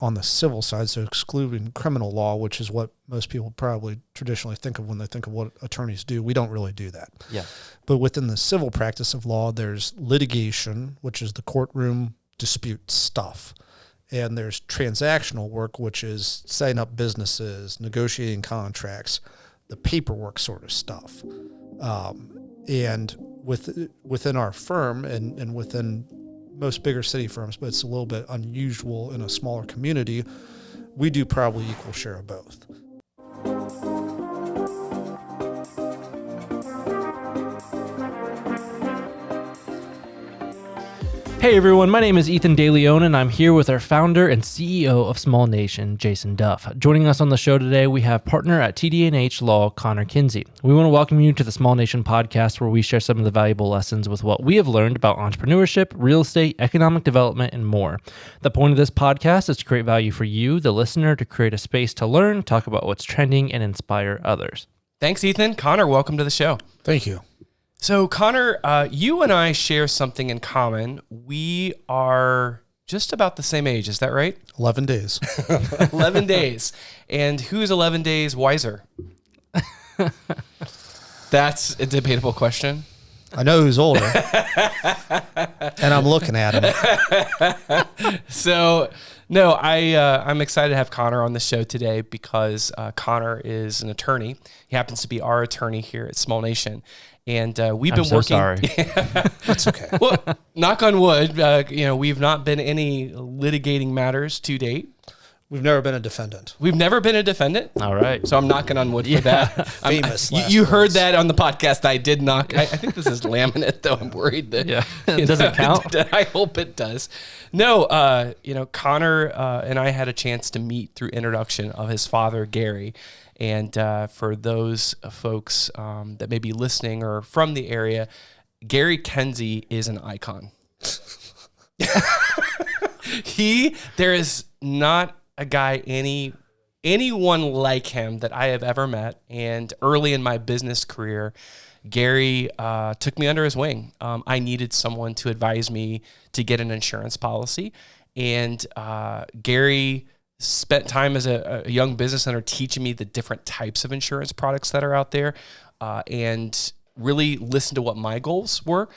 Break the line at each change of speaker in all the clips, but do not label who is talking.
on the civil side, so excluding criminal law, which is what most people probably traditionally think of when they think of what attorneys do. We don't really do that.
Yeah.
But within the civil practice of law, there's litigation, which is the courtroom dispute stuff. And there's transactional work, which is setting up businesses, negotiating contracts, the paperwork sort of stuff. And within our firm and within most bigger city firms, but it's a little bit unusual in a smaller community, we do probably equal share of both.
Hey everyone, my name is Ethan DeLeon, and I'm here with our founder and CEO of Small Nation, Jason Duff. Joining us on the show today, we have partner at TD&H Law, Connor Kinsey. We want to welcome you to the Small Nation podcast, where we share some of the valuable lessons with what we have learned about entrepreneurship, real estate, economic development, and more. The point of this podcast is to create value for you, the listener, to create a space to learn, talk about what's trending, and inspire others.
Thanks, Ethan. Connor, welcome to the show.
Thank you.
So, Connor, you and I share something in common. We are just about the same age. Is that right?
11 days.
11 days. And who's 11 days wiser? That's a debatable question.
I know who's older. And I'm looking at him.
So, no, I'm excited to have Connor on the show today because Connor is an attorney. He happens to be our attorney here at Small Nation. And we've been working.
Sorry.
That's okay.
Well, knock on wood, we've not been any litigating matters to date.
We've never been a defendant.
We've never been a defendant.
All right.
So I'm knocking on wood for that.
Famous.
You heard that on the podcast. I did knock. I think this is laminate, though. I'm worried that
it doesn't count.
I hope it does. No, Connor and I had a chance to meet through introduction of his father, Gary. And for those folks that may be listening or from the area, Gary Kinsey is an icon. There is not a guy, anyone like him that I have ever met. And early in my business career, Gary took me under his wing. I needed someone to advise me to get an insurance policy. And Gary spent time as a young business owner teaching me the different types of insurance products that are out there, and really listened to what my goals were.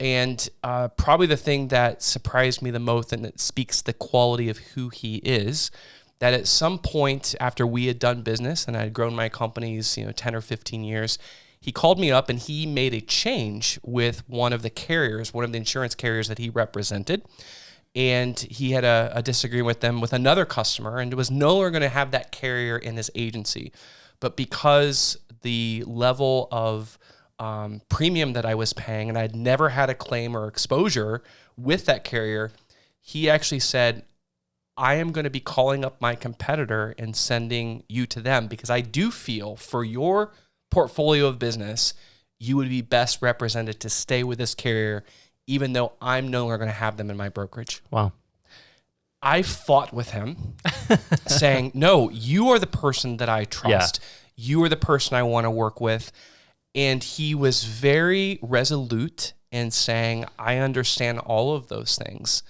And probably the thing that surprised me the most, and it speaks the quality of who he is, that at some point after we had done business and I had grown my companies, 10 or 15 years, he called me up and he made a change with one of the insurance carriers that he represented. And he had a disagreement with them with another customer and was no longer going to have that carrier in his agency. But because the level of premium that I was paying, and I'd never had a claim or exposure with that carrier, he actually said, I am going to be calling up my competitor and sending you to them because I do feel for your portfolio of business, you would be best represented to stay with this carrier, even though I'm no longer going to have them in my brokerage.
Wow.
I fought with him saying, no, you are the person that I trust. Yeah. You are the person I want to work with. And he was very resolute in saying, I understand all of those things,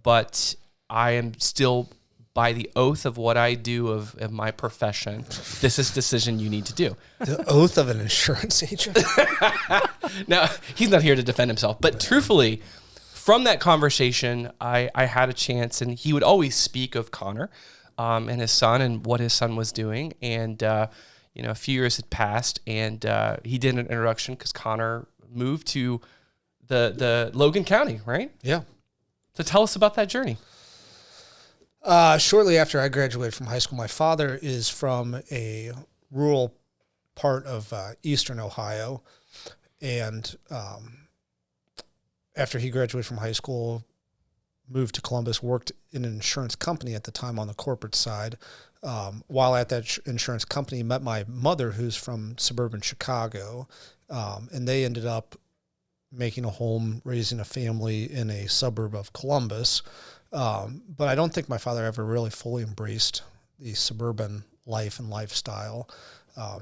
but I am still, by the oath of what I do of my profession, this is a decision you need to do.
The oath of an insurance agent?
Now, he's not here to defend himself, but truthfully, from that conversation, I had a chance, and he would always speak of Connor and his son and what his son was doing. And, a few years had passed, and he did an introduction because Connor moved to the Logan County, right?
Yeah.
So tell us about that journey.
Shortly after I graduated from high school, my father is from a rural part of eastern Ohio. And after he graduated from high school, moved to Columbus, worked in an insurance company at the time on the corporate side. While at that insurance company, met my mother, who's from suburban Chicago, and they ended up making a home, raising a family in a suburb of Columbus. But I don't think my father ever really fully embraced the suburban life and lifestyle.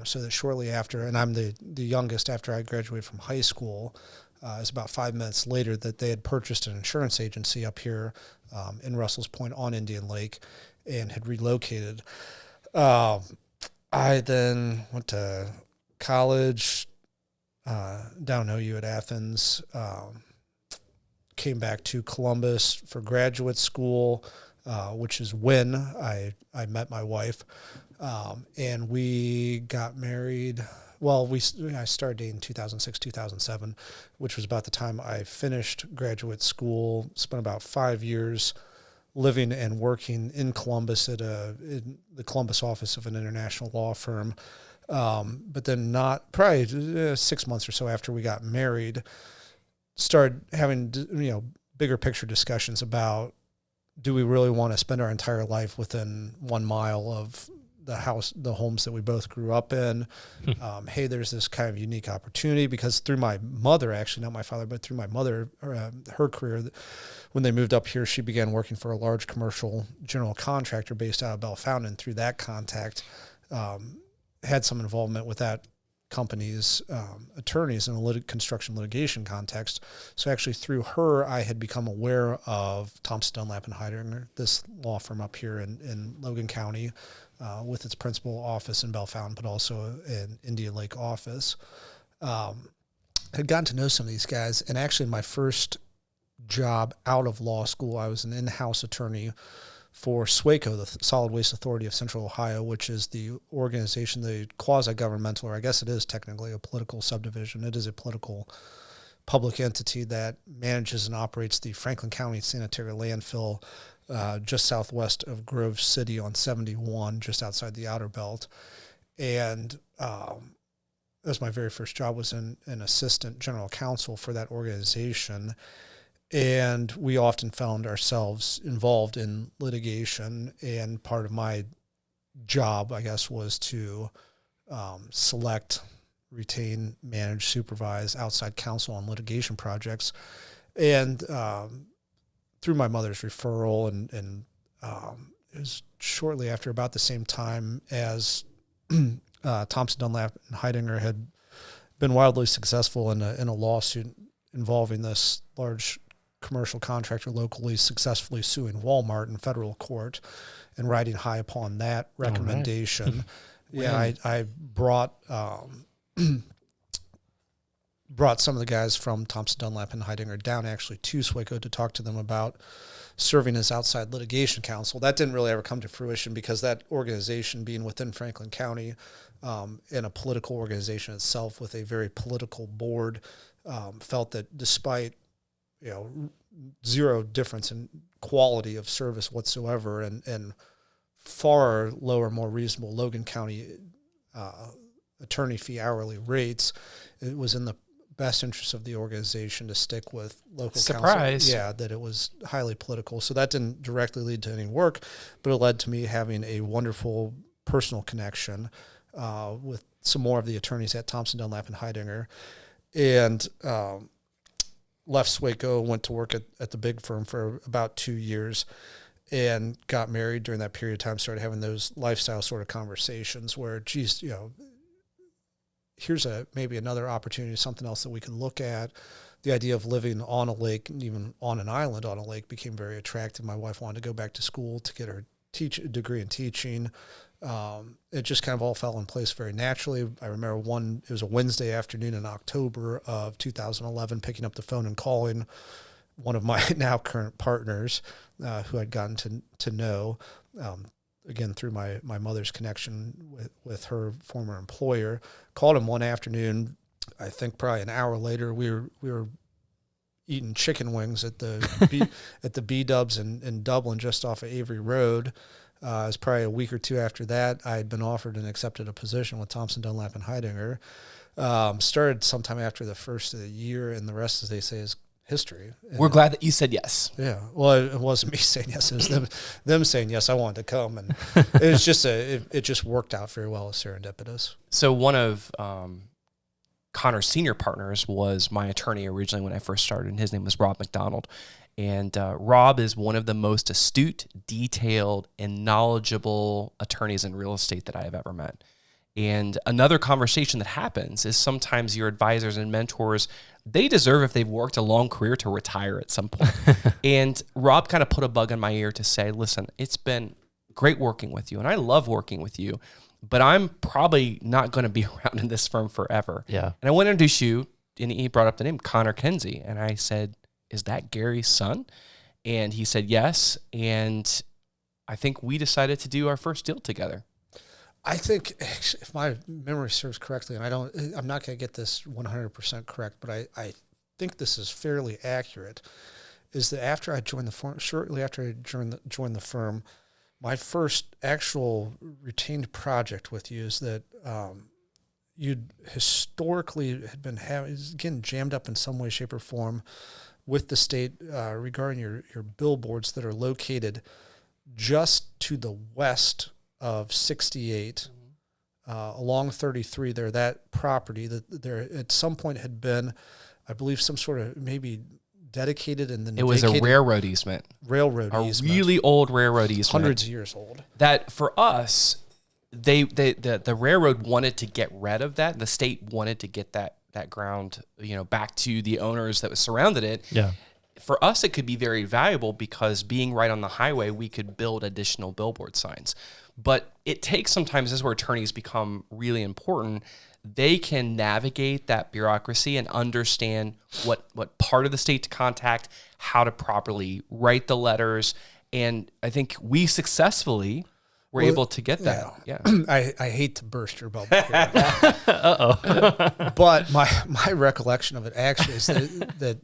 So that shortly after, and I'm the youngest after I graduated from high school, it's about 5 minutes later that they had purchased an insurance agency up here in Russell's Point on Indian Lake. and had relocated. I then went to college down OU at Athens, came back to Columbus for graduate school, which is when I met my wife, and we got married. Well, I started dating in 2006, 2007, which was about the time I finished graduate school, spent about 5 years living and working in Columbus in the Columbus office of an international law firm. But then probably 6 months or so after we got married, started having, bigger picture discussions about, do we really want to spend our entire life within 1 mile of the homes that we both grew up in? Hey, there's this kind of unique opportunity, because through my mother, actually not my father, but through my mother, her career, when they moved up here, she began working for a large commercial general contractor based out of Bellefontaine, and through that contact, had some involvement with that company's attorneys in a construction litigation context. So actually through her, I had become aware of Thompson, Dunlap Heydinger, this law firm up here in Logan County, with its principal office in Bellefontaine, but also an Indian Lake office. Had gotten to know some of these guys, and actually my first job out of law school, I was an in-house attorney for SWACO, the Solid Waste Authority of Central Ohio, which is the organization, the quasi-governmental, or I guess it is technically a political subdivision. It is a political public entity that manages and operates the Franklin County Sanitary Landfill just southwest of Grove City on 71, just outside the Outer Belt. And that was my very first job, was an assistant general counsel for that organization. And we often found ourselves involved in litigation, and part of my job, I guess, was to select, retain, manage, supervise outside counsel on litigation projects. And through my mother's referral, and it was shortly after, about the same time as Thompson, Dunlap, and Heydinger had been wildly successful in a lawsuit involving this large commercial contractor locally successfully suing Walmart in federal court, and riding high upon that recommendation. Right. I brought some of the guys from Thompson, Dunlap, and Heydinger down actually to SWACO to talk to them about serving as outside litigation counsel. That didn't really ever come to fruition, because that organization, being within Franklin County, and a political organization itself with a very political board, felt that despite zero difference in quality of service whatsoever, and far lower, more reasonable Logan County attorney fee hourly rates, it was in the best interest of the organization to stick with local
Surprise.
counsel. Yeah, that it was highly political. So that didn't directly lead to any work, but it led to me having a wonderful personal connection with some more of the attorneys at Thompson, Dunlap, and Heydinger. And left SWACO, went to work at the big firm for about 2 years, and got married during that period of time, started having those lifestyle sort of conversations where, geez, here's maybe another opportunity, something else that we can look at. The idea of living on a lake, and even on an island on a lake, became very attractive. My wife wanted to go back to school to get her degree in teaching. It just kind of all fell in place very naturally. I remember it was a Wednesday afternoon in October of 2011, picking up the phone and calling one of my now current partners, who I'd gotten to know, again, through my mother's connection with her former employer. Called him one afternoon. I think probably an hour later, we were eating chicken wings at the B-Dubs in Dublin, just off of Avery Road. It was probably a week or two after that, I had been offered and accepted a position with Thompson, Dunlap, and Heydinger. Started sometime after the first of the year, and the rest, as they say, is history. And
we're glad that you said yes.
Yeah. Well, it wasn't me saying yes. It was them saying yes. I wanted to come, and it was just it just worked out very well, as serendipitous.
So one of Connor's senior partners was my attorney originally when I first started, and his name was Rob McDonald. And Rob is one of the most astute, detailed, and knowledgeable attorneys in real estate that I have ever met. And another conversation that happens is sometimes your advisors and mentors, they deserve, if they've worked a long career, to retire at some point. And Rob kind of put a bug in my ear to say, listen, it's been great working with you, and I love working with you, but I'm probably not going to be around in this firm forever.
Yeah.
And I want to introduce you, and he brought up the name Connor Kinsey, and I said, is that Gary's son? And he said yes, and I think we decided to do our first deal together.
I think, if my memory serves correctly, and I'm not going to get this 100% correct, but I think this is fairly accurate, is that after I joined the firm, shortly after I joined the firm, my first actual retained project with you is that you'd historically had been getting jammed up in some way, shape, or form with the state regarding your billboards that are located just to the west of 68 along 33 there. That property that there at some point had been, I believe, some sort of maybe dedicated and then
it was a railroad easement.
A
really old railroad easement.
Hundreds of years old.
That for us, the railroad wanted to get rid of that. The state wanted to get that ground, back to the owners that was surrounded it.
Yeah.
For us, it could be very valuable because being right on the highway, we could build additional billboard signs. But it takes sometimes, this is where attorneys become really important. They can navigate that bureaucracy and understand what part of the state to contact, how to properly write the letters. And I think we successfully were able to get that. Yeah.
I hate to burst your bubble here. Uh-oh. But my recollection of it actually is that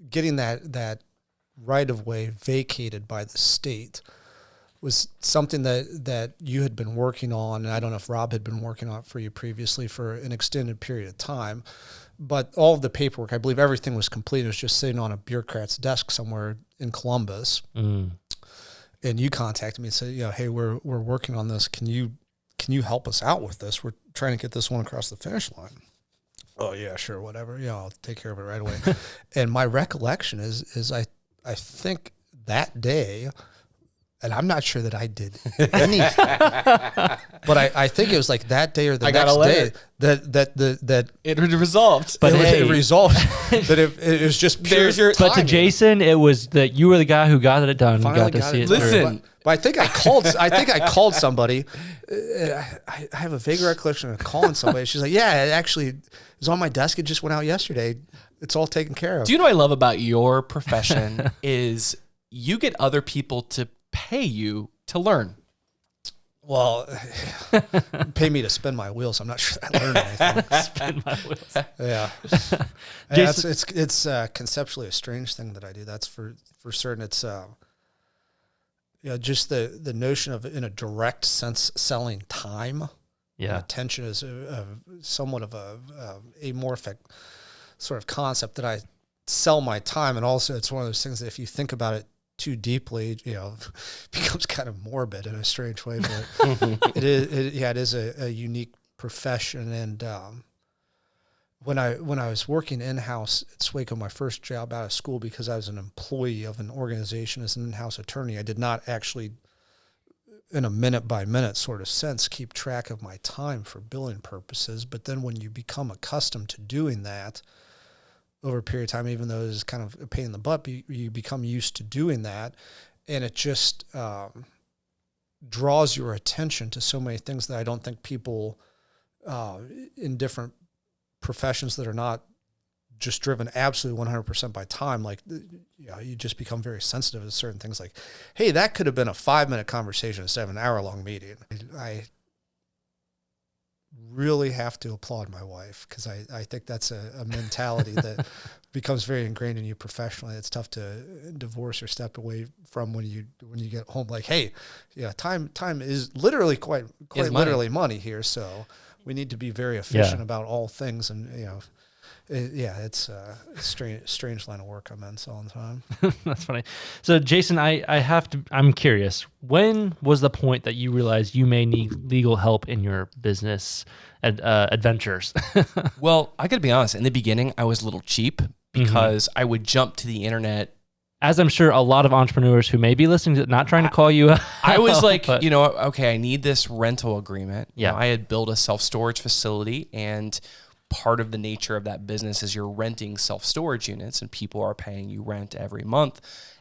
getting that right-of-way vacated by the state was something that you had been working on, and I don't know if Rob had been working on it for you previously for an extended period of time, but all of the paperwork, I believe everything was complete. It was just sitting on a bureaucrat's desk somewhere in Columbus. And you contacted me and said, hey, we're working on this. Can you help us out with this? We're trying to get this one across the finish line. Oh yeah, sure, whatever. Yeah, I'll take care of it right away. And my recollection is I think that day, and I'm not sure that I did anything, but I think it was like that day or the next day that
it resolved.
But it resolved. That it was just pure.
There's your
but to Jason, it was that you were the guy who got it done.
Finally
got to see it.
Listen,
but I think I called. I think I called somebody. I have a vague recollection of calling somebody. She's like, "Yeah, it actually was on my desk. It just went out yesterday. It's all taken care of."
Do you know what I love about your profession is you get other people to pay you to learn.
Well, pay me to spin my wheels. I'm not sure I learned anything.
Spin my wheels.
Yeah.
Jason,
it's conceptually a strange thing that I do. That's for certain. It's just the notion of, in a direct sense, selling time.
Yeah.
Attention is somewhat of a amorphic sort of concept that I sell my time, and also it's one of those things that if you think about it too deeply, becomes kind of morbid in a strange way. But it is a unique profession. And when I was working in-house at Swaco, my first job out of school, because I was an employee of an organization as an in-house attorney, I did not actually, in a minute-by-minute sort of sense, keep track of my time for billing purposes. But then when you become accustomed to doing that over a period of time, even though it is kind of a pain in the butt, you become used to doing that, and it just draws your attention to so many things that I don't think people in different professions that are not just driven absolutely 100% by time, like, you just become very sensitive to certain things, like, hey, that could have been a 5-minute conversation instead of an hour-long meeting. I really have to applaud my wife, because I think that's a mentality that becomes very ingrained in you professionally. It's tough to divorce or step away from when you get home. Like, hey, time is literally quite literally money here, so we need to be very efficient about all things. And it's a strange line of work I'm in all the time.
That's funny. So Jason, I'm curious, when was the point that you realized you may need legal help in your business adventures?
Well, I got to be honest. In the beginning, I was a little cheap because I would jump to the internet.
As I'm sure a lot of entrepreneurs who may be listening to, not trying to call you out.
I was like, okay, I need this rental agreement.
Yeah.
I had built a self-storage facility, and part of the nature of that business is you're renting self-storage units and people are paying you rent every month.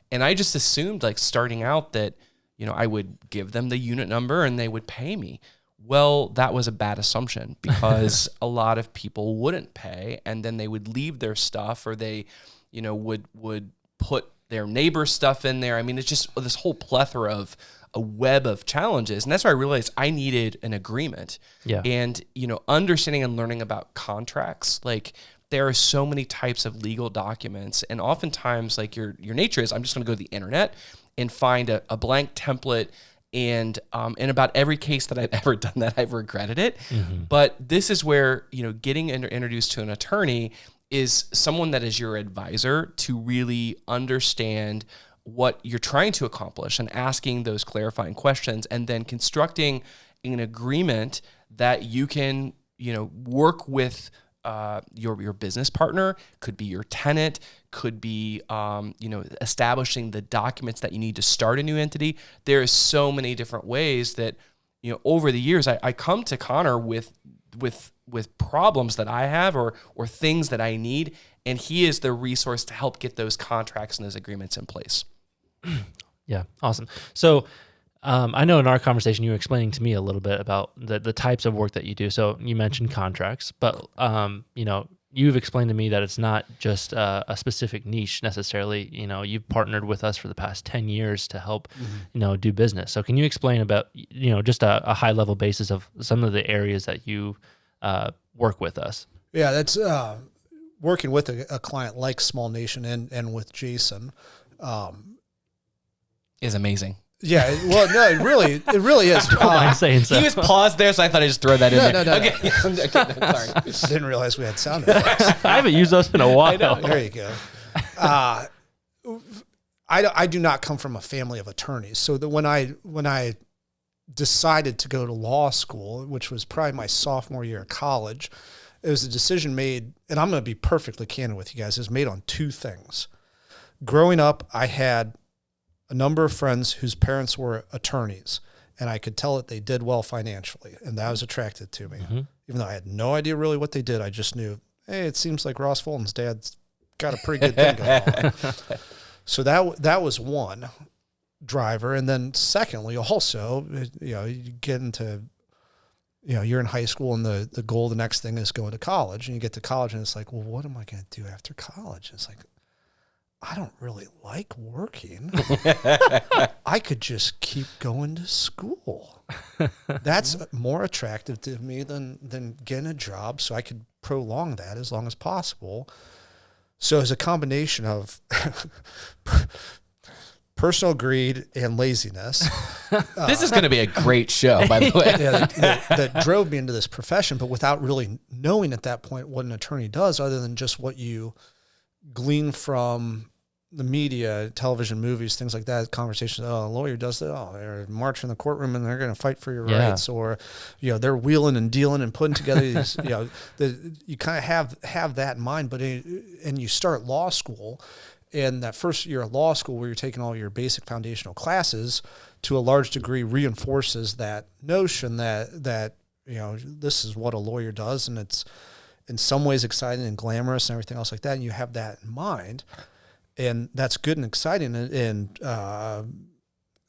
And I just assumed, like, starting out that, I would give them the unit number and they would pay me. Well, that was a bad assumption because a lot of people wouldn't pay, and then they would leave their stuff, or they, would put their neighbor's stuff in there. I mean, it's just this whole plethora of a web of challenges. And that's where I realized I needed an agreement.
Yeah.
And, understanding and learning about contracts, like there are so many types of legal documents. And oftentimes, like your nature is, I'm just going to go to the internet and find a blank template. And in about every case that I've ever done that, I've regretted it. Mm-hmm. But this is where, getting introduced to an attorney is someone that is your advisor to really understand what you're trying to accomplish and asking those clarifying questions, and then constructing an agreement that you can, work with your business partner, could be your tenant, could be, establishing the documents that you need to start a new entity. There is so many different ways that, over the years, I come to Connor with problems that I have or things that I need, and he is the resource to help get those contracts and those agreements in place.
Yeah, awesome. So I know in our conversation you were explaining to me a little bit about the types of work that you do. So you mentioned contracts, but you've explained to me that it's not just a specific niche necessarily. You've partnered with us for the past 10 years to help, do business. So can you explain about, just a high level basis of some of the areas that you work with us?
Yeah, that's working with a client like Small Nation and with Jason
is amazing.
Yeah, well, no, it really is.
Don't mind saying so.
He was paused there, so I thought I'd just throw that in there.
No.
Okay. Sorry.
Didn't realize we had sound effects.
I haven't used those in a while.
There you go. I do not come from a family of attorneys, so that when I decided to go to law school, which was probably my sophomore year of college, it was a decision made, and I'm going to be perfectly candid with you guys, it was made on two things. Growing up, I had a number of friends whose parents were attorneys, and I could tell that they did well financially, and that was attracted to me. Mm-hmm. Even though I had no idea really what they did, I just knew, hey, it seems like Ross Fulton's dad's got a pretty good thing going on. So that was one driver. And then secondly, also, you get into, you're in high school, and the goal, the next thing is going to college, and you get to college, and it's like, well, what am I going to do after college? It's like, I don't really like working. I could just keep going to school. That's more attractive to me than getting a job, so I could prolong that as long as possible. So it's a combination of personal greed and laziness.
This is going to be a great show, by the way.
That drove me into this profession, but without really knowing at that point what an attorney does, other than just what you glean from the media, television, movies, things like that, conversations, a lawyer does that, they're marching in the courtrooms and they're going to fight for your rights, or, they're wheeling and dealing and putting together these, you kind of have that in mind, and you start law school, and that first year of law school where you're taking all your basic foundational classes to a large degree reinforces that notion that this is what a lawyer does, and it's in some ways exciting and glamorous and everything else like that, and you have that in mind. And that's good and exciting, and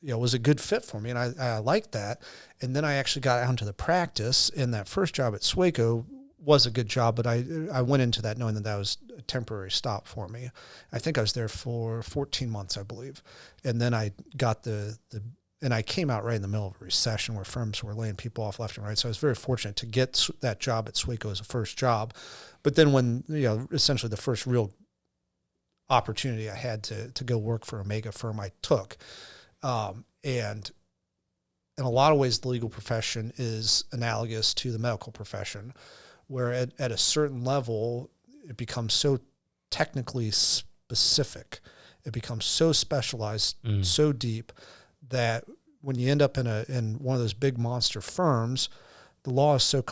was a good fit for me, and I liked that. And then I actually got out into the practice, and that first job at Swaco was a good job, but I went into that knowing that was a temporary stop for me. I think I was there for 14 months, I believe. And then I got and I came out right in the middle of a recession where firms were laying people off left and right. So I was very fortunate to get that job at Swaco as a first job. But then when, essentially the first real opportunity I had to go work for a mega firm, I took. And in a lot of ways, the legal profession is analogous to the medical profession, where at a certain level, it becomes so technically specific. It becomes so specialized, so deep, that when you end up in one of those big monster firms, the law is so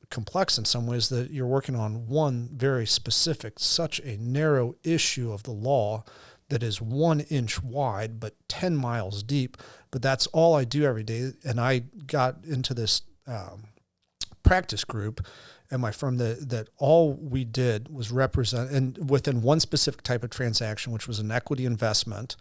complex in some ways that you're working on one very specific, such a narrow issue of the law that is 1 inch wide but 10 miles deep. But that's all I do every day. And I got into this practice group at my firm that all we did was represent, and within one specific type of transaction, which was an equity investment.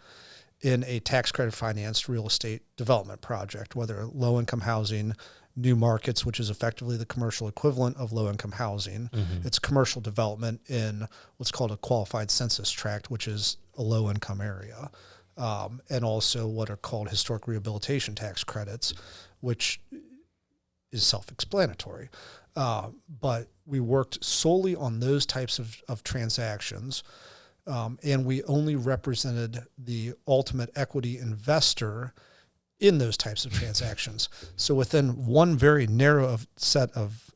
in a tax credit financed real estate development project, whether low income housing, new markets, which is effectively the commercial equivalent of low income housing. It's commercial development in what's called a qualified census tract, which is a low income area. And also what are called historic rehabilitation tax credits, which is self-explanatory. But we worked solely on those types of transactions, and we only represented the ultimate equity investor in those types of transactions. So within one very narrow, specialized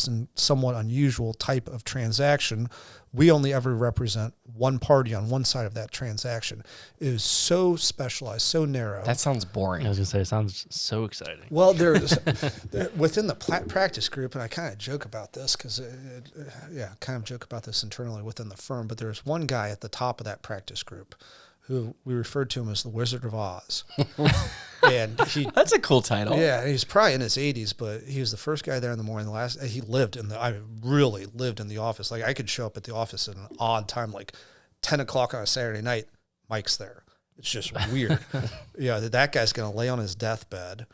and somewhat unusual type of transaction, we only ever represent one party on one side of that transaction. It is so specialized, so narrow.
That sounds boring.
I was going to say, it sounds so exciting.
Well, there's within the practice group, and I kind of joke about this kind of joke about this internally within the firm, but there's one guy at the top of that practice group who we referred to him as the Wizard of Oz. And
that's a cool title.
Yeah, he's probably in his 80s, but he was the first guy there in the morning. He really lived in the office. Like, I could show up at the office at an odd time, like 10 o'clock on a Saturday night, Mike's there. It's just weird. That guy's going to lay on his deathbed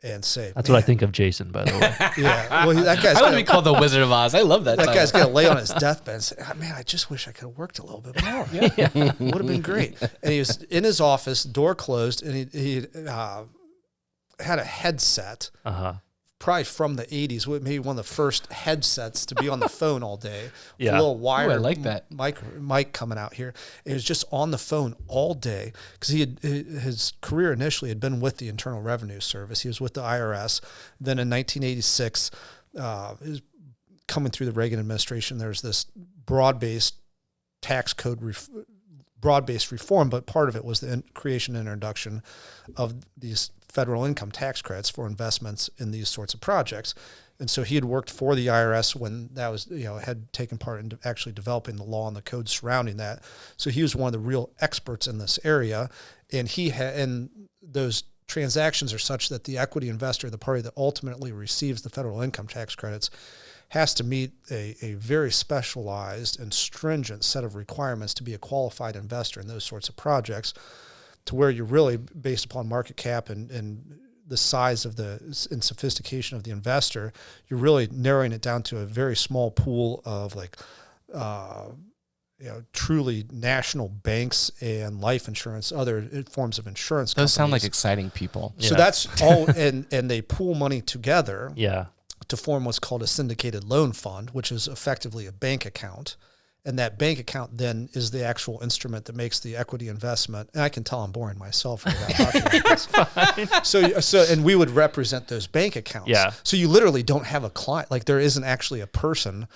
and say,
that's what I think of Jason, by the way.
Yeah. Well, that guy's
I want to be called the Wizard of Oz. I love that.
That guy's going to lay on his deathbed and say, man, I just wish I could have worked a little bit more. Yeah. Would have been great. And he was in his office, door closed, and he had a headset, probably from the 80s, maybe one of the first headsets to be on the phone all day.
Yeah.
With a little wire.
Ooh, I like that.
Mic coming out here. It was just on the phone all day because his career initially had been with the Internal Revenue Service. He was with the IRS. Then in 1986, he was coming through the Reagan administration. There's this broad-based tax code broad-based reform, but part of it was the creation and introduction of these federal income tax credits for investments in these sorts of projects. And so he had worked for the IRS when that was, had taken part in actually developing the law and the code surrounding that. So he was one of the real experts in this area. And and those transactions are such that the equity investor, the party that ultimately receives the federal income tax credits, has to meet a very specialized and stringent set of requirements to be a qualified investor in those sorts of projects, to where you're really, based upon market cap and the size of and sophistication of the investor, you're really narrowing it down to a very small pool of truly national banks and life insurance, other forms of insurance companies.
Those sound like exciting people.
So that's all, and they pool money together.
Yeah.
To form what's called a syndicated loan fund, which is effectively a bank account. And that bank account then is the actual instrument that makes the equity investment. And I can tell I'm boring myself for that. So and we would represent those bank accounts.
Yeah.
So you literally don't have a client. Like, there isn't actually a person.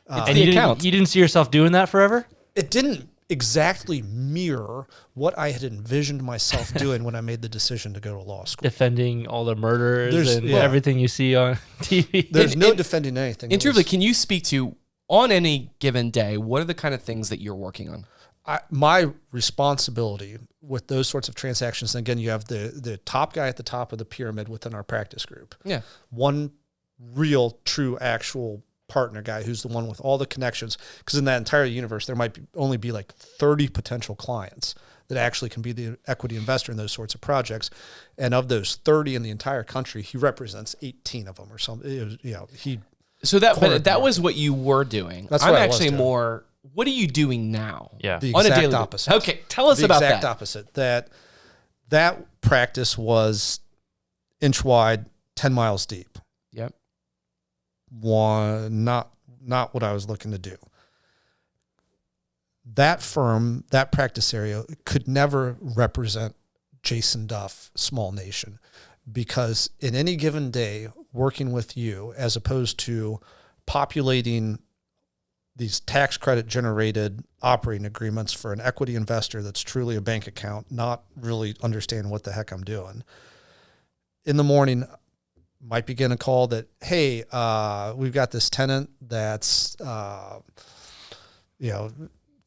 And you didn't see yourself doing that forever?
It didn't exactly mirror what I had envisioned myself doing when I made the decision to go to law school.
Defending all the murderers and everything you see on TV.
There's no defending anything.
Intuitively, can you speak to, on any given day, what are the kind of things that you're working on?
My responsibility with those sorts of transactions, and again, you have the top guy at the top of the pyramid within our practice group.
Yeah.
One real, true, actual partner guy who's the one with all the connections, because in that entire universe there might only be like 30 potential clients that actually can be the equity investor in those sorts of projects, and of those 30 in the entire country, he represents 18 of them or something.
So that was what you were doing.
That's
I'm
what I was
actually
doing.
more, what are you doing now?
Yeah.
The
On a
exact
daily
opposite.
Okay, tell us about that.
The exact opposite. That practice was inch wide, 10 miles deep.
Yep.
Not what I was looking to do. That firm, that practice area could never represent Jason Duff, Small Nation, because in any given day, working with you, as opposed to populating these tax credit generated operating agreements for an equity investor that's truly a bank account, not really understanding what the heck I'm doing. In the morning, might be getting a call that, hey, we've got this tenant that's,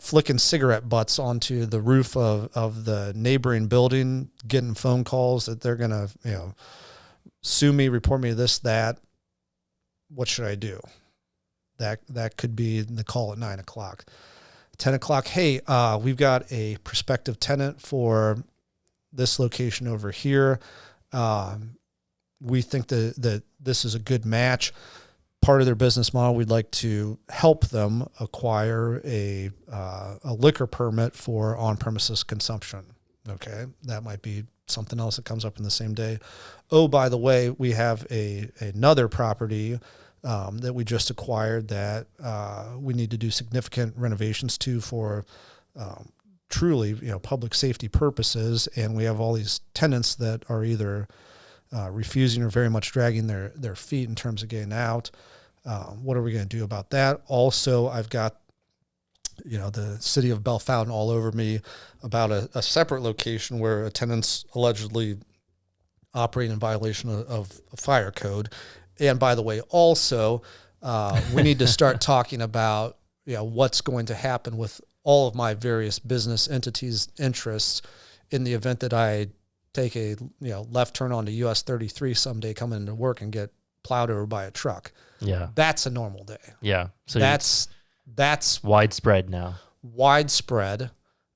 flicking cigarette butts onto the roof of the neighboring building, getting phone calls that they're going to, sue me, report me this, that. What should I do? That could be the call at 9 o'clock. 10 o'clock, hey, we've got a prospective tenant for this location over here. We think that this is a good match. Part of their business model, we'd like to help them acquire a liquor permit for on-premises consumption. Okay, that might be something else that comes up in the same day. Oh, by the way, we have another property that we just acquired that we need to do significant renovations to for truly, public safety purposes, and we have all these tenants that are either refusing or very much dragging their feet in terms of getting out. What are we going to do about that? Also, I've got, the city of Bellefontaine all over me about a separate location where a tenant's allegedly operating in violation of a fire code. And by the way, also, we need to start talking about, what's going to happen with all of my various business entities' interests in the event that I take a left turn onto US 33 someday, coming into work and get plowed over by a truck.
Yeah,
that's a normal day.
Yeah,
so that's
widespread now.
Widespread,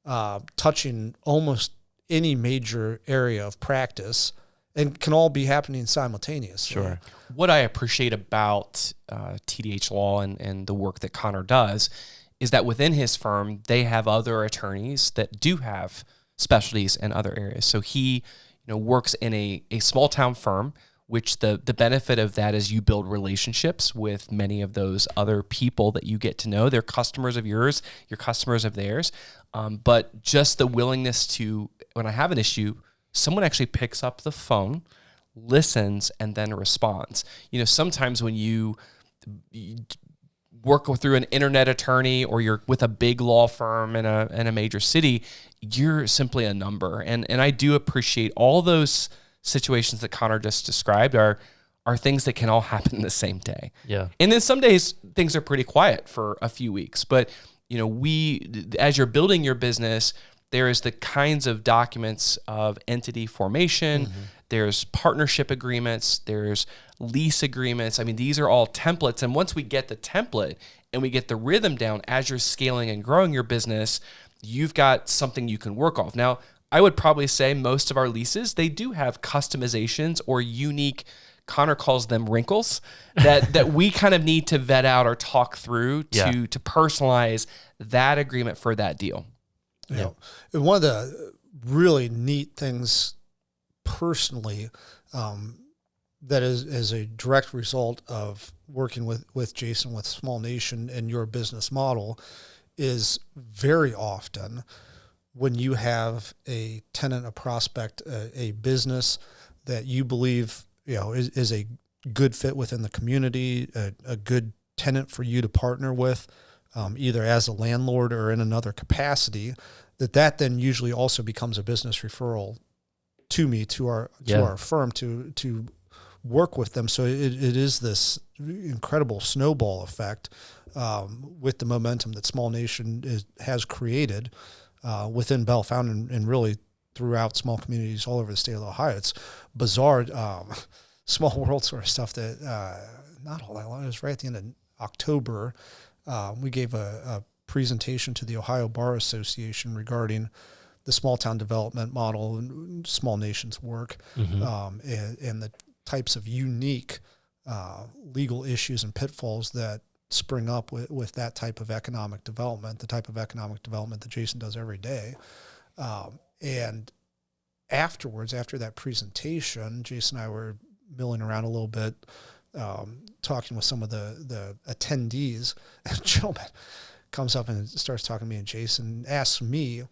touching almost any major area of practice, and can all be happening simultaneously.
Sure.
What I appreciate about TDH Law and the work that Connor does is that within his firm, they have other attorneys that do have specialties in other areas. So he, works in a small town firm, which the benefit of that is you build relationships with many of those other people that you get to know. They're customers of yours, you're customers of theirs. But just the willingness to, when I have an issue, someone actually picks up the phone, listens, and then responds. Sometimes when you work through an internet attorney or you're with a big law firm in a major city, you're simply a number. And I do appreciate all those situations that Connor just described are things that can all happen the same day.
Yeah.
And then some days things are pretty quiet for a few weeks, but as you're building your business, there is the kinds of documents of entity formation. Mm-hmm. There's partnership agreements. There's lease agreements. I mean, these are all templates. And once we get the template and we get the rhythm down as you're scaling and growing your business, you've got something you can work off. Now, I would probably say most of our leases, they do have customizations or unique, Connor calls them wrinkles, that we kind of need to vet out or talk through to personalize that agreement for that deal.
And one of the really neat things personally that is a direct result of working with Jason, with Small Nation and your business model is very often when you have a tenant, a prospect, a business that you believe is a good fit within the community, a good tenant for you to partner with, either as a landlord or in another capacity, that then usually also becomes a business referral to me, to our firm, to work with them. So it is this incredible snowball effect with the momentum that Small Nation has created within Bellefontaine and really throughout small communities all over the state of Ohio. It's bizarre, small world sort of stuff that not all that long. It was right at the end of October. We gave a presentation to the Ohio Bar Association regarding the small town development model and Small Nation's work, and the types of unique legal issues and pitfalls that spring up with that type of economic development, the type of economic development that Jason does every day. And afterwards, after that presentation, Jason and I were milling around a little bit, talking with some of the attendees, and a gentleman comes up and starts talking to me, and Jason asks me,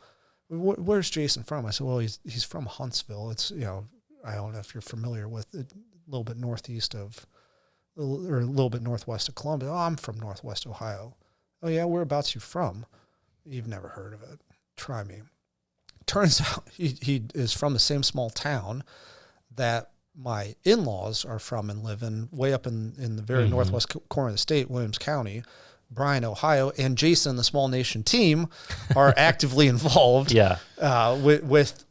where's Jason from? I said, well, he's from Huntsville. It's, I don't know if you're familiar with it, a little bit northwest of Columbus. Oh, I'm from Northwest Ohio. Oh yeah, whereabouts you from? You've never heard of it. Try me. Turns out he is from the same small town that my in-laws are from and live in, way up in the very northwest corner of the state, Williams County, Bryan, Ohio, and Jason, the Small Nation team, are actively involved with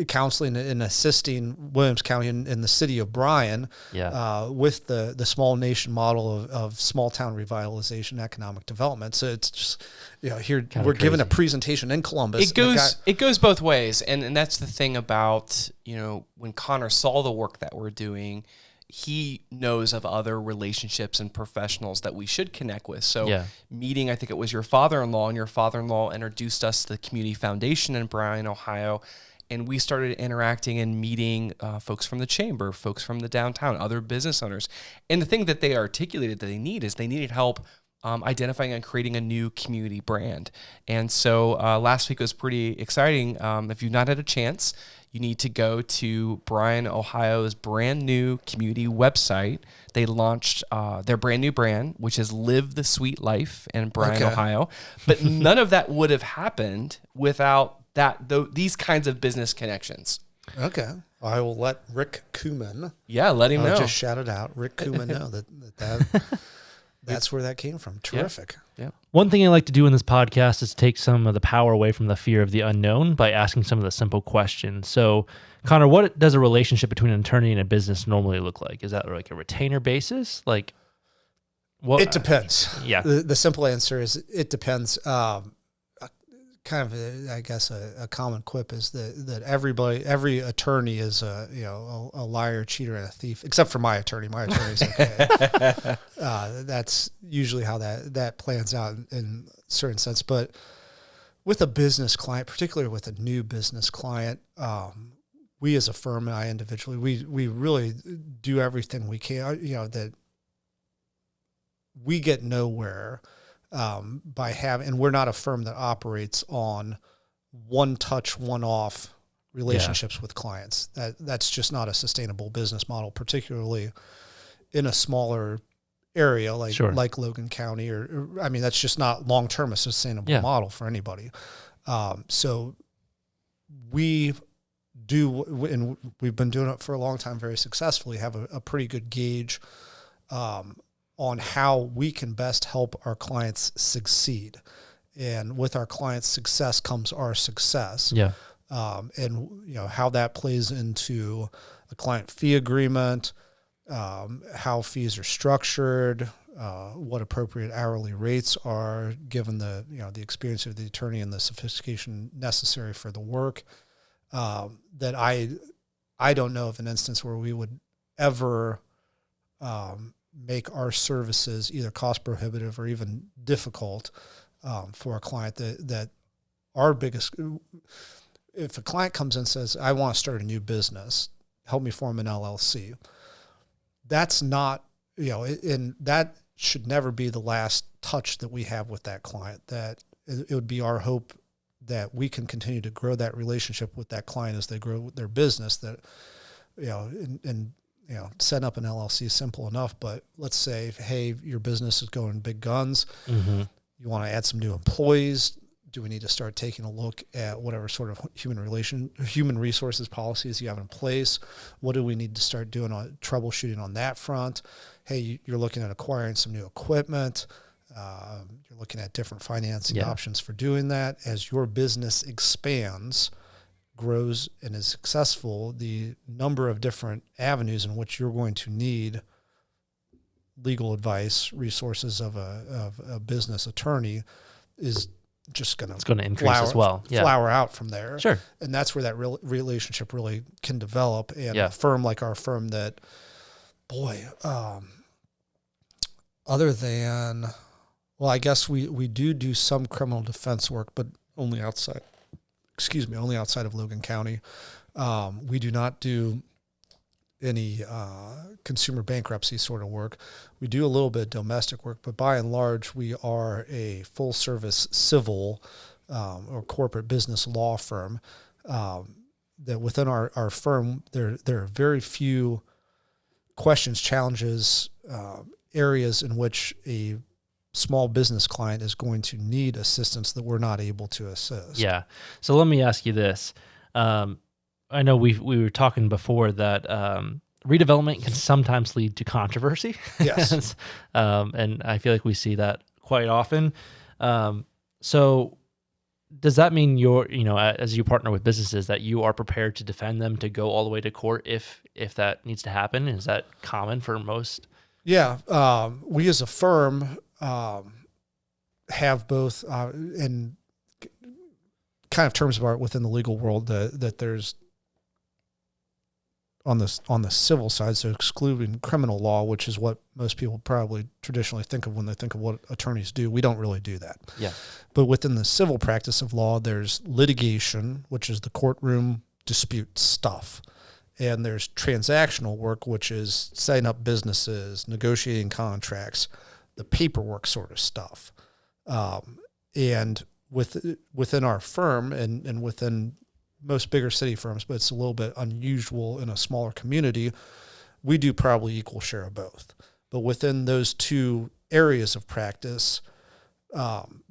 counseling and assisting Williams County in the city of Bryan with the small nation model of small town revitalization, economic development. So it's just, here
Kinda
we're
crazy.
giving a presentation in Columbus.
It goes both ways. And that's the thing about, when Connor saw the work that we're doing, he knows of other relationships and professionals that we should connect with. So meeting, I think it was your father-in-law, and your father-in-law introduced us to the Community Foundation in Bryan, Ohio. And we started interacting and meeting folks from the chamber, folks from the downtown, other business owners. And the thing that they articulated that they needed help identifying and creating a new community brand. And so last week was pretty exciting. If you've not had a chance, you need to go to Bryan, Ohio's brand new community website. They launched their brand new brand, which is Live the Sweet Life in Bryan, Ohio. But none of that would have happened without these kinds of business connections.
Okay. I will let Rick Kuman.
Let him know.
Just shout it out. Rick Kuman know that's where that came from. Terrific.
Yeah.
One thing I like to do in this podcast is take some of the power away from the fear of the unknown by asking some of the simple questions. So, Connor, what does a relationship between an attorney and a business normally look like? Is that like a retainer basis? Like, what?
It depends.
Yeah.
The simple answer is it depends. Kind of, I guess, a common quip is that every attorney is a liar, cheater, and a thief, except for my attorney. My attorney's okay. That's usually how that plans out in a certain sense. But with a business client, particularly with a new business client, we as a firm and I individually, we really do everything we can. That we get nowhere by having, and we're not a firm that operates on one-touch, one-off relationships with clients. That's just not a sustainable business model, particularly in a smaller area like Logan County, or that's just not long-term a sustainable model for anybody. So we do, and we've been doing it for a long time very successfully, have a pretty good gauge on how we can best help our clients succeed. And with our clients' success comes our success.
Yeah.
And how that plays into a client fee agreement, how fees are structured, what appropriate hourly rates are given the experience of the attorney and the sophistication necessary for the work. That I don't know of an instance where we would ever make our services either cost prohibitive or even difficult for a client. That our biggest, if a client comes in and says, I want to start a new business, help me form an LLC, that's not, and that should never be the last touch that we have with that client. That it would be our hope that we can continue to grow that relationship with that client as they grow their business. That, and setting up an LLC is simple enough, but let's say, hey, your business is going big guns.
Mm-hmm.
You want to add some new employees. Do we need to start taking a look at whatever sort of human resources policies you have in place? What do we need to start doing on troubleshooting on that front? Hey, you're looking at acquiring some new equipment. You're looking at different financing options for doing that. As your business expands, grows, and is successful, the number of different avenues in which you're going to need legal advice, resources of a business attorney is just going to
increase as well.
Flower out from there.
Sure.
And that's where that relationship really can develop. And a firm like our firm that, other than, I guess we do some criminal defense work, but only outside of Logan County. We do not do any consumer bankruptcy sort of work. We do a little bit of domestic work, but by and large, we are a full-service civil or corporate business law firm. That within our firm, there are very few questions, challenges, areas in which a small business client is going to need assistance that we're not able to assist.
Yeah. So let me ask you this. I know we were talking before that redevelopment can sometimes lead to controversy.
Yes.
And I feel like we see that quite often. So does that mean you're, as you partner with businesses, that you are prepared to defend them to go all the way to court if that needs to happen? Is that common for most?
Yeah. We as a firm have both in kind of terms of art within the legal world that there's on the civil side, so excluding criminal law, which is what most people probably traditionally think of when they think of what attorneys do. We don't really do that.
Yeah.
But within the civil practice of law, there's litigation, which is the courtroom dispute stuff. And there's transactional work, which is setting up businesses, negotiating contracts, the paperwork sort of stuff. And within our firm and within most bigger city firms, but it's a little bit unusual in a smaller community, we do probably equal share of both. But within those two areas of practice,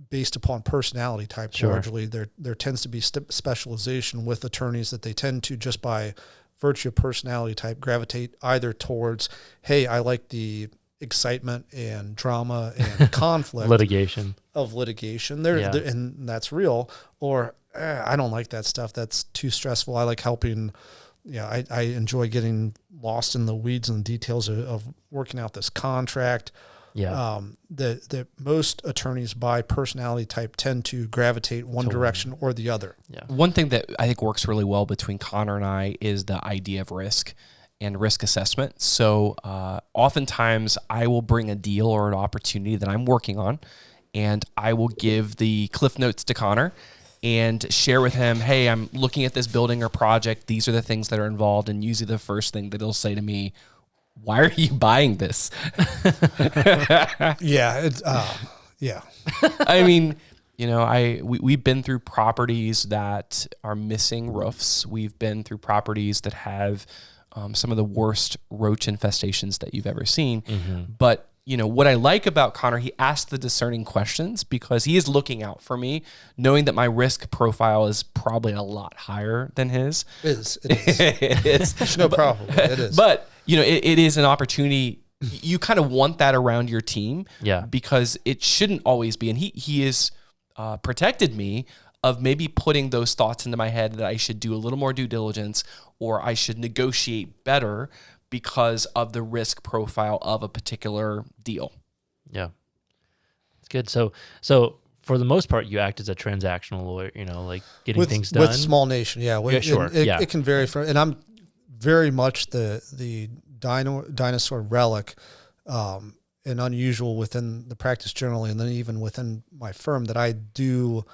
based upon personality type,
Sure.
largely, there tends to be specialization with attorneys that they tend to, just by virtue of personality type, gravitate either towards, hey, I like the excitement and drama and conflict
Litigation.
And that's real, or I don't like that stuff. That's too stressful. I like helping. I enjoy getting lost in the weeds and details of working out this contract.
Yeah.
That most attorneys by personality type tend to gravitate one direction or the other.
Yeah.
One thing that I think works really well between Connor and I is the idea of risk and risk assessment. So oftentimes I will bring a deal or an opportunity that I'm working on, and I will give the cliff notes to Connor and share with him, hey, I'm looking at this building or project. These are the things that are involved. And usually the first thing that he'll say to me, why are you buying this?
Yeah. Yeah.
I mean, we've been through properties that are missing roofs. We've been through properties that have some of the worst roach infestations that you've ever seen. Mm-hmm. But what I like about Connor, he asks the discerning questions because he is looking out for me, knowing that my risk profile is probably a lot higher than his.
It is.
It is.
There's no problem. It is.
But, it is an opportunity. You kind of want that around your team.
Yeah.
Because it shouldn't always be. And he has protected me of maybe putting those thoughts into my head that I should do a little more due diligence or I should negotiate better because of the risk profile of a particular deal.
Yeah. It's good. So for the most part, you act as a transactional lawyer, like getting things done.
With Small Nation, yeah.
Yeah, sure.
It can vary from, and I'm very much the dinosaur relic, and unusual within the practice generally, and then even within my firm, that I do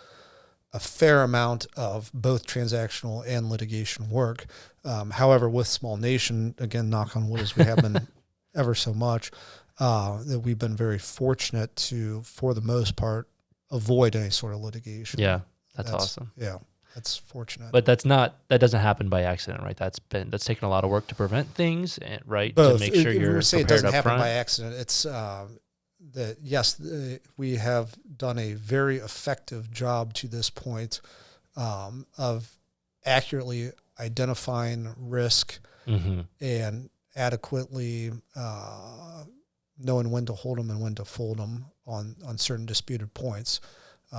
a fair amount of both transactional and litigation work. However, with Small Nation, again, knock on wood, as we have been ever so much, that we've been very fortunate to, for the most part, avoid any sort of litigation.
Yeah, that's awesome.
Yeah, that's fortunate.
But that doesn't happen by accident, right? That's taken a lot of work to prevent things, right?
Both.
To make sure you're
we say it
prepared
doesn't
up
happen
front.
by accident. It's that yes, we have done a very effective job to this point of accurately identifying risk
mm-hmm.
and adequately knowing when to hold them and when to fold them on certain disputed points.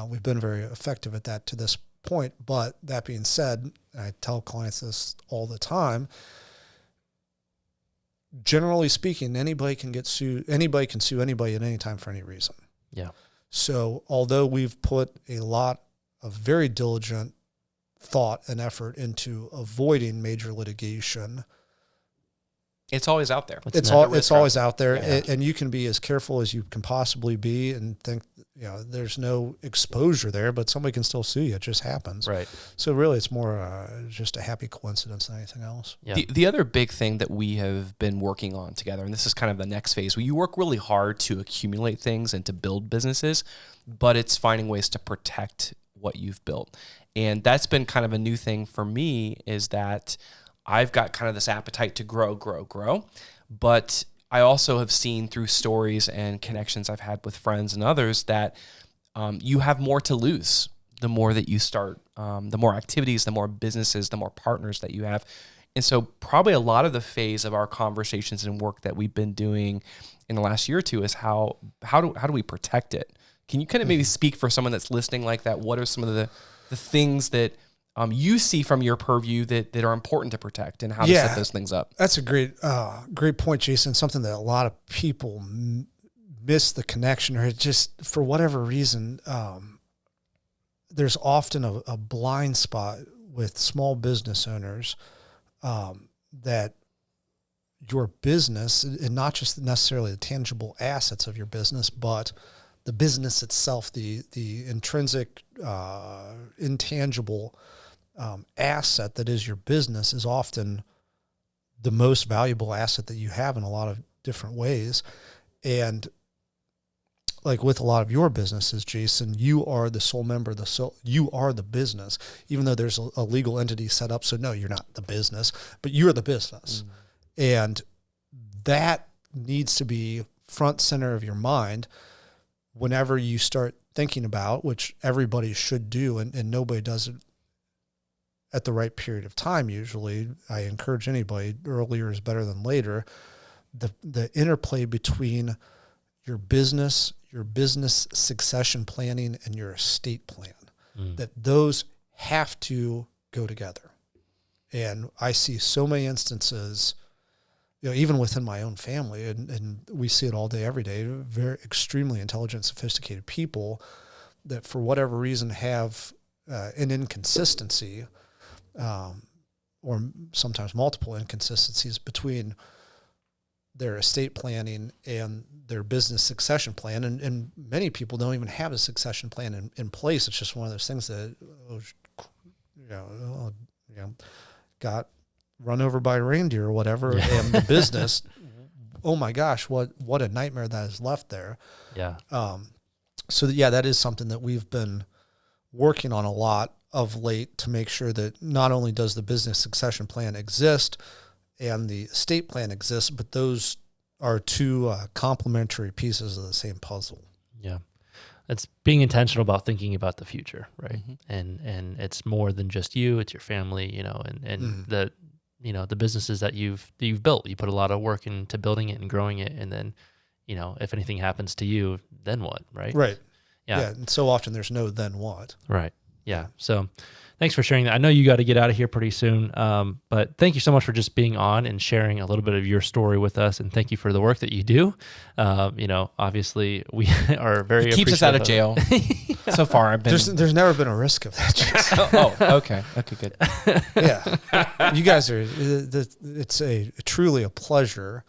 We've been very effective at that to this point. But that being said, and I tell clients this all the time, generally speaking, anybody can sue anybody at any time for any reason.
Yeah.
So although we've put a lot of very diligent thought and effort into avoiding major litigation,
it's always out there.
It's always out there, yeah. And you can be as careful as you can possibly be and think, there's no exposure there, but somebody can still sue you. It just happens.
Right.
So really, it's more just a happy coincidence than anything else.
Yeah. The other big thing that we have been working on together, and this is kind of the next phase, where you work really hard to accumulate things and to build businesses, but it's finding ways to protect what you've built. And that's been kind of a new thing for me, is that I've got kind of this appetite to grow, but I also have seen through stories and connections I've had with friends and others that you have more to lose the more that you start, the more activities, the more businesses, the more partners that you have. And so probably a lot of the phase of our conversations and work that we've been doing in the last year or two is how do we protect it? Can you kind of maybe speak for someone that's listening like that? What are some of the the things that you see from your purview that are important to protect, and how to set those things up.
That's a great point, Jason. Something that a lot of people miss the connection, or just for whatever reason, there's often a blind spot with small business owners that your business, and not just necessarily the tangible assets of your business, but the business itself, the intrinsic, intangible asset that is your business, is often the most valuable asset that you have in a lot of different ways. And like with a lot of your businesses, Jason, you are the sole member, you are the business, even though there's a legal entity set up. So no, you're not the business, but you're the business. And that needs to be front center of your mind whenever you start thinking about, which everybody should do, and nobody does it at the right period of time. Usually I encourage anybody, earlier is better than later, the interplay between your business succession planning and your estate plan, that those have to go together. And I see so many instances, even within my own family, and we see it all day, every day, very extremely intelligent, sophisticated people that for whatever reason have an inconsistency, or sometimes multiple inconsistencies between their estate planning and their business succession plan. And many people don't even have a succession plan in place. It's just one of those things that, got run over by a reindeer or whatever, and the business, oh my gosh, what a nightmare that is left there.
Yeah.
That is something that we've been working on a lot of late, to make sure that not only does the business succession plan exist and the estate plan exists, but those are two complementary pieces of the same puzzle. Yeah.
It's being intentional about thinking about the future, right? And it's more than just you, it's your family, and the businesses that you've built. You put a lot of work into building it and growing it, and then, if anything happens to you, then what, right?
Right.
Yeah.
And so often there's no then what.
Right. Yeah. So thanks for sharing that. I know you got to get out of here pretty soon, but thank you so much for just being on and sharing a little bit of your story with us. And thank you for the work that you do. Obviously we are very
It keeps us out of jail. So far, I've been.
There's never been a risk of that, Jason.
Okay, good.
Yeah, you guys are. It's truly a pleasure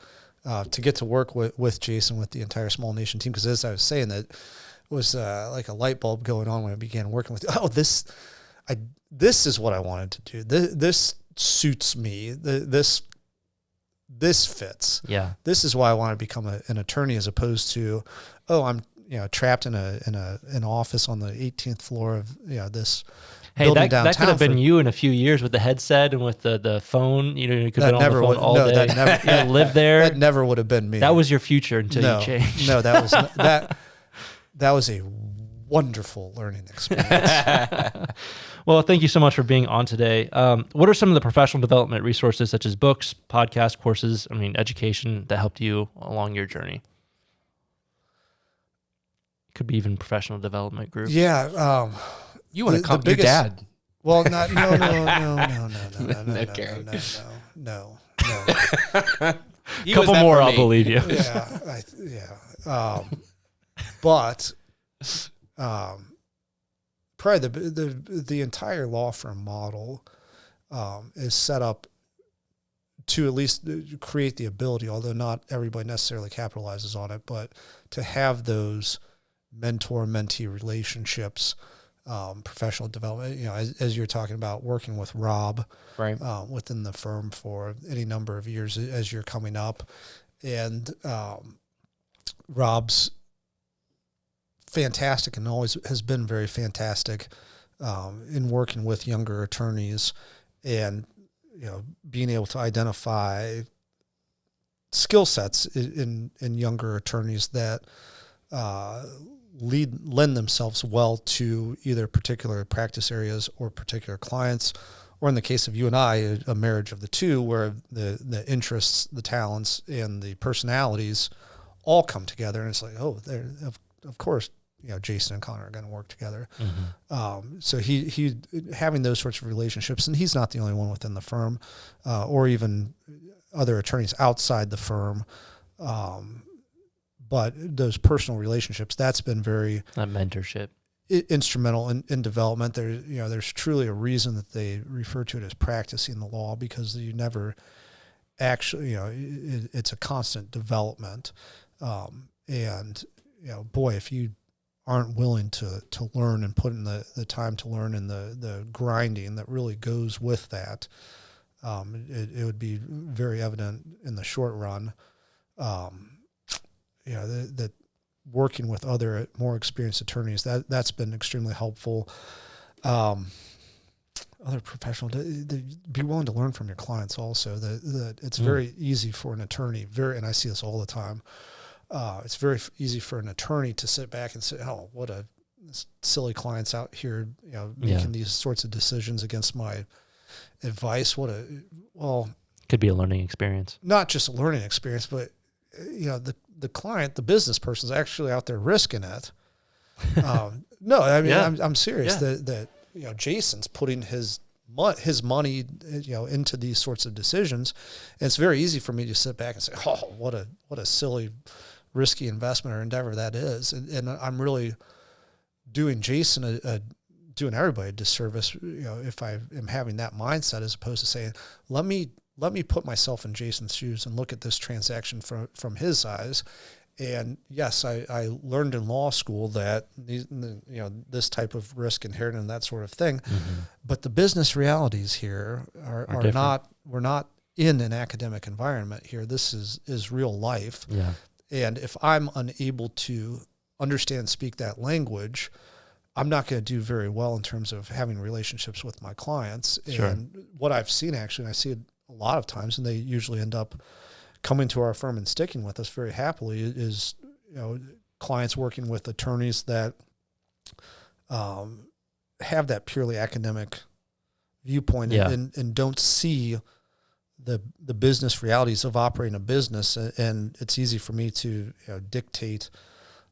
to get to work with Jason, with the entire Small Nation team. Because as I was saying, that was like a light bulb going on when I began working with. This is what I wanted to do. This suits me. This fits.
Yeah.
This is why I want to become an attorney, as opposed to, I'm trapped in an office on the 18th floor of this.
Hey, that could have been you in a few years with the headset and with the phone. You could have been on the phone all day. That never lived there.
That never would have been me.
That was your future until you changed.
No, that was that was a wonderful learning experience.
Well, thank you so much for being on today. What are some of the professional development resources, such as books, podcasts, courses, education, that helped you along your journey? Could be even professional development groups.
Yeah.
You want to call your dad?
Well, no.
Couple more, I'll believe you.
But probably the entire law firm model is set up to at least create the ability, although not everybody necessarily capitalizes on it, but to have those mentor-mentee relationships, professional development. As you're talking about working with Rob,
right,
within the firm for any number of years as you're coming up, and Rob's fantastic and always has been very fantastic in working with younger attorneys, and being able to identify skill sets in younger attorneys that lend themselves well to either particular practice areas or particular clients, or in the case of you and I, a marriage of the two, where the interests, the talents, and the personalities all come together. And it's like, of course, Jason and Connor are going to work together. So he having those sorts of relationships, and he's not the only one within the firm, or even other attorneys outside the firm. But those personal relationships, that's been very
that mentorship
instrumental in development. There's truly a reason that they refer to it as practicing the law, because you never actually, it's a constant development. And boy, if you aren't willing to learn and put in the time to learn and the grinding that really goes with that, it would be very evident in the short run. That working with other more experienced attorneys, that's been extremely helpful. Other professional, be willing to learn from your clients also. That it's very easy for an attorney, and I see this all the time. It's very easy for an attorney to sit back and say, "Oh, what a silly client's out here, making these sorts of decisions against my advice."
Could be a learning experience.
Not just a learning experience, but the client, the business person, is actually out there risking it. No, I mean, I'm serious. That Jason's putting his money, into these sorts of decisions, and it's very easy for me to sit back and say, "Oh, what a silly, risky investment or endeavor that is," and I'm really doing Jason doing everybody a disservice, if I am having that mindset, as opposed to saying, let me put myself in Jason's shoes and look at this transaction from his eyes. And yes, I learned in law school that this type of risk inherent and that sort of thing, but the business realities here are not. We're not in an academic environment here. This is real life.
Yeah.
And if I'm unable to understand and speak that language, I'm not going to do very well in terms of having relationships with my clients.
Sure.
And what I've seen, actually, and I see it a lot of times, and they usually end up coming to our firm and sticking with us very happily, is clients working with attorneys that have that purely academic viewpoint and don't see the business realities of operating a business. And it's easy for me to dictate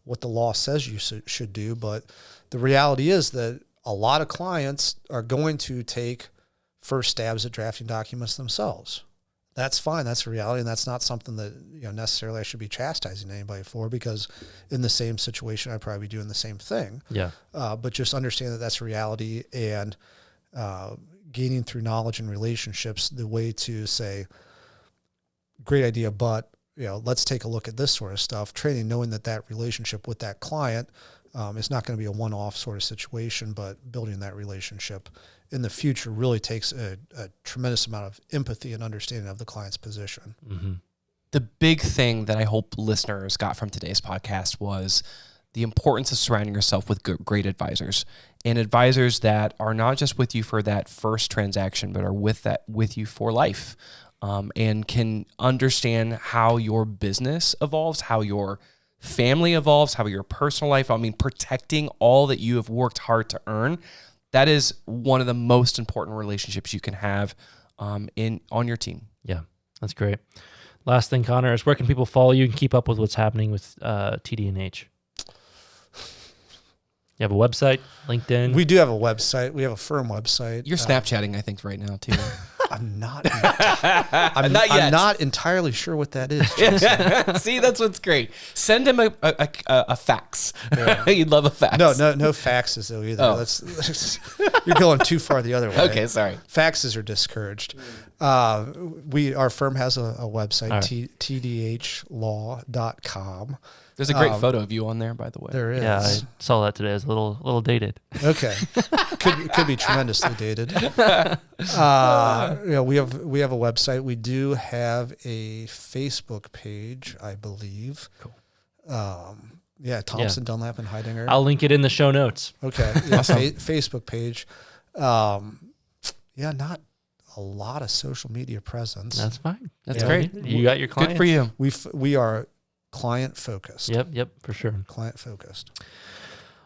what the law says you should do, but the reality is that a lot of clients are going to take first stabs at drafting documents themselves. That's fine. That's a reality, and that's not something that necessarily I should be chastising anybody for, because in the same situation I'd probably be doing the same thing.
Yeah.
But just understand that that's a reality, and gaining through knowledge and relationships the way to say, great idea, but let's take a look at this sort of stuff. Training, knowing that relationship with that client is not going to be a one-off sort of situation, but building that relationship in the future really takes a tremendous amount of empathy and understanding of the client's position.
Mm-hmm. The big thing that I hope listeners got from today's podcast was the importance of surrounding yourself with great advisors, and advisors that are not just with you for that first transaction, but are with you for life, and can understand how your business evolves, how your family evolves, how your personal life. I mean, protecting all that you have worked hard to earn. That is one of the most important relationships you can have on your team.
Yeah, that's great. Last thing, Connor, is where can people follow you and keep up with what's happening with TD&H? You have a website, LinkedIn?
We do have a website. We have a firm website.
You're Snapchatting, I think, right now, too.
I'm not. I'm not entirely sure what that is, Jason.
See, that's what's great. Send him a fax. Yeah. You'd love a fax.
No faxes though either. Oh. You're going too far the other way.
Okay, sorry.
Faxes are discouraged. Our firm has a website, right. tdhlaw.com.
There's a great photo of you on there, by the way.
There is.
Yeah, I saw that today. It's a little dated.
Okay, could be tremendously dated. We have a website. We do have a Facebook page, I believe.
Cool.
Thompson, Dunlap, and Heydinger.
I'll link it in the show notes.
Okay, awesome. Facebook page. Not a lot of social media presence.
That's fine.
That's great.
You got your clients.
Good for you.
We are client focused.
Yep, for sure.
Client focused.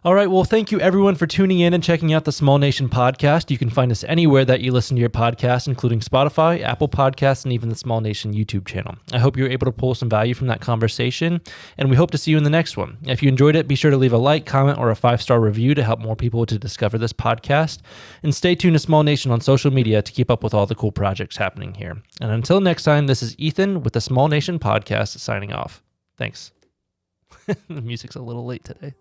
All right. Well, thank you everyone for tuning in and checking out the Small Nation podcast. You can find us anywhere that you listen to your podcast, including Spotify, Apple Podcasts, and even the Small Nation YouTube channel. I hope you were able to pull some value from that conversation, and we hope to see you in the next one. If you enjoyed it, be sure to leave a like, comment, or a 5-star review to help more people to discover this podcast. And stay tuned to Small Nation on social media to keep up with all the cool projects happening here. And until next time, this is Ethan with the Small Nation podcast signing off. Thanks. The music's a little late today.